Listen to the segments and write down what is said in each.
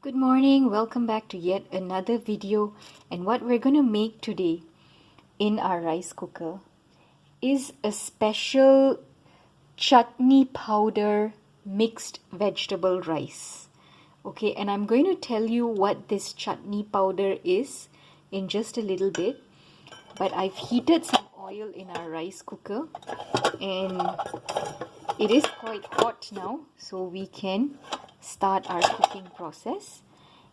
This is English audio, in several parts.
Good morning, welcome back to yet another video. And what we're going to make today in our rice cooker is a special chutney powder mixed vegetable rice. Okay, and I'm going to tell you what this chutney powder is in just a little bit. But I've heated some oil in our rice cooker and it is quite hot now, so we can start our cooking process.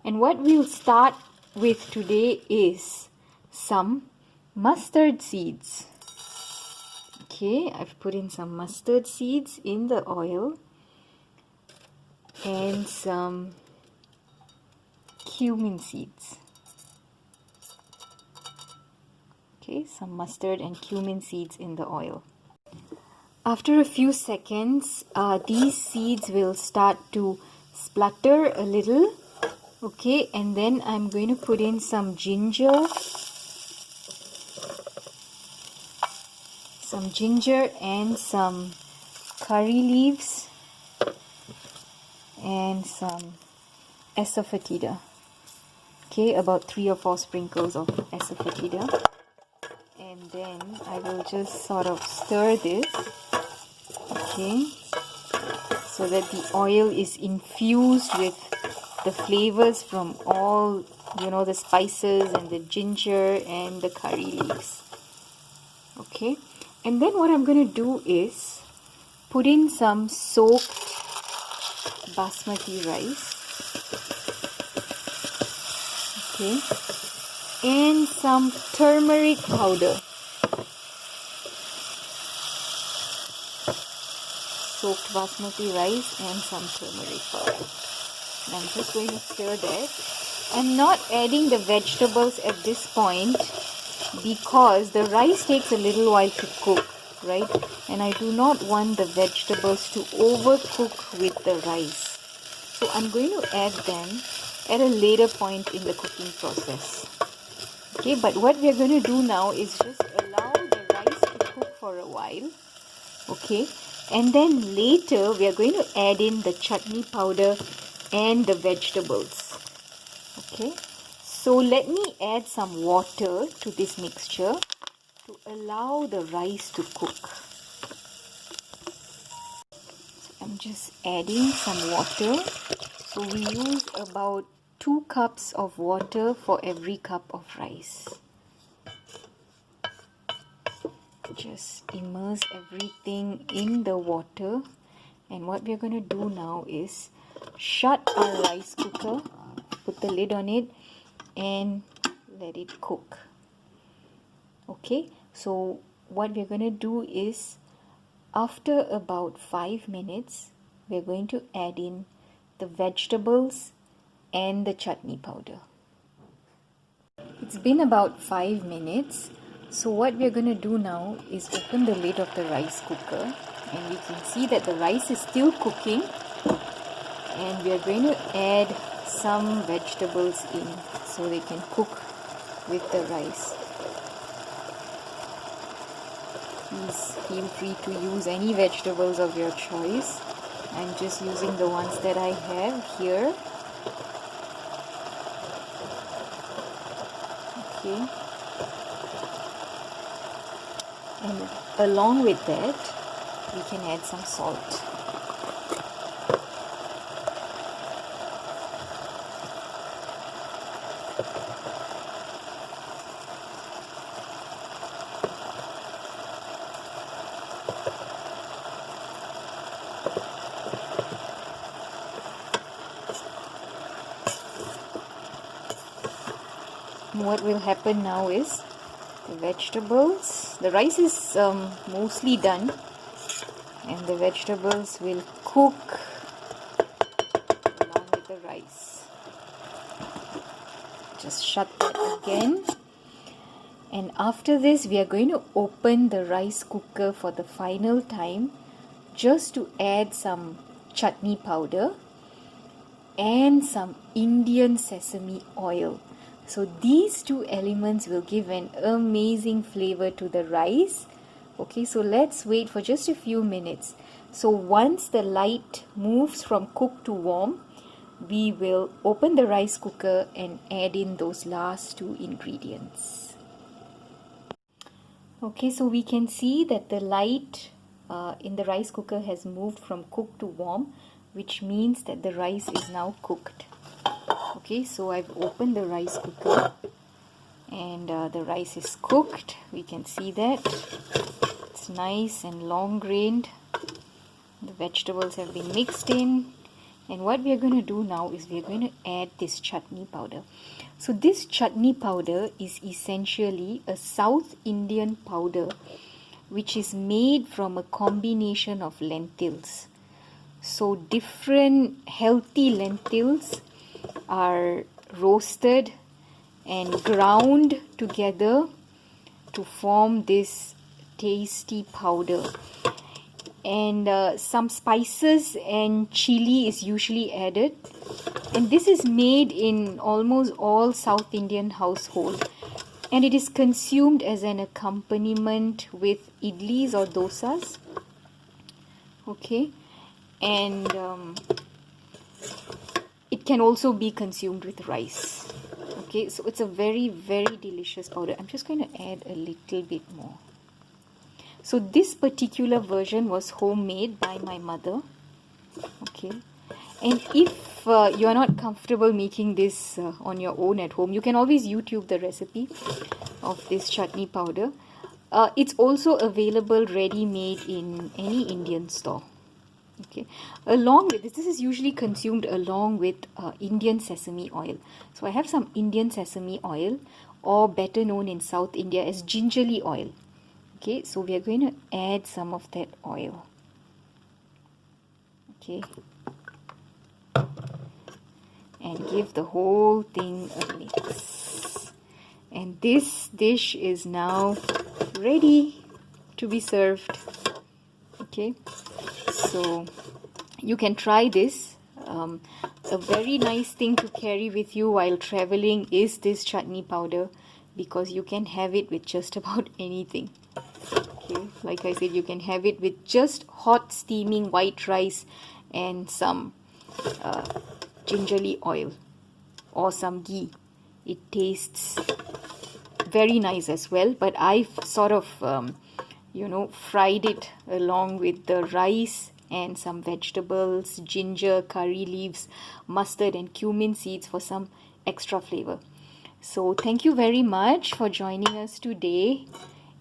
And what we'll start with today is some mustard seeds. Okay, I've put in some mustard seeds in the oil and some cumin seeds. Okay, some mustard and cumin seeds in the oil. After a few seconds, these seeds will start to splutter a little. Okay, and then I'm going to put in some ginger and some curry leaves and some asafoetida. Okay, about 3 or 4 sprinkles of asafoetida. And then I will just sort of stir this, okay, so that the oil is infused with the flavors from all, the spices and the ginger and the curry leaves. Okay, and then what I'm going to do is put in some soaked basmati rice, okay, and some turmeric powder. Soaked basmati rice and some turmeric powder. And I'm just going to stir that. I'm not adding the vegetables at this point because the rice takes a little while to cook, right? And I do not want the vegetables to overcook with the rice. So I'm going to add them at a later point in the cooking process. Okay, but what we're going to do now is just allow the rice to cook for a while. Okay, and then later we are going to add in the chutney powder and the vegetables. Okay, so let me add some water to this mixture to allow the rice to cook. So I'm just adding some water. So we use about 2 cups of water for every cup of rice. Just immerse everything in the water, and what we're going to do now is shut our rice cooker, put the lid on it and let it cook. Okay, so what we're going to do is after about 5 minutes we're going to add in the vegetables and the chutney powder. It's been about 5 minutes. So what we're going to do now is open the lid of the rice cooker, and we can see that the rice is still cooking, and we are going to add some vegetables in so they can cook with the rice. Please feel free to use any vegetables of your choice. I'm just using the ones that I have here. Okay. And along with that, we can add some salt. And what will happen now is the rice is mostly done, and the vegetables will cook along with the rice. Just shut that again, and after this we are going to open the rice cooker for the final time just to add some chutney powder and some Indian sesame oil. So these two elements will give an amazing flavor to the rice. Okay, so let's wait for just a few minutes. So once the light moves from cooked to warm, we will open the rice cooker and add in those last two ingredients. Okay, so we can see that the light in the rice cooker has moved from cooked to warm, which means that the rice is now cooked. Okay, so I've opened the rice cooker and the rice is cooked. We can see that it's nice and long grained. The vegetables have been mixed in, and what we are going to do now is we are going to add this chutney powder. So this chutney powder is essentially a South Indian powder which is made from a combination of lentils. So different healthy lentils are roasted and ground together to form this tasty powder. And some spices and chili is usually added, and this is made in almost all South Indian household, and it is consumed as an accompaniment with idlis or dosas. Okay, and it can also be consumed with rice. Okay, so it's a very, very delicious powder. I'm just going to add a little bit more. So this particular version was homemade by my mother. Okay, and if you are not comfortable making this on your own at home, you can always YouTube the recipe of this chutney powder. It's also available ready-made in any Indian store. Okay, along with this is usually consumed along with Indian sesame oil. So I have some Indian sesame oil, or better known in South India as gingerly oil. Okay, so we are going to add some of that oil. Okay, and give the whole thing a mix. And this dish is now ready to be served. Okay, so you can try this. A very nice thing to carry with you while traveling is this chutney powder, because you can have it with just about anything. Okay, like I said, you can have it with just hot steaming white rice and some gingerly oil or some ghee. It tastes very nice as well, but I've sort of fried it along with the rice and some vegetables, ginger, curry leaves, mustard and cumin seeds for some extra flavor. So thank you very much for joining us today,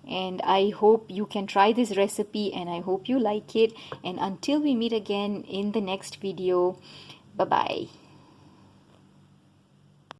and I hope you can try this recipe, and I hope you like it. And until we meet again in the next video, bye bye.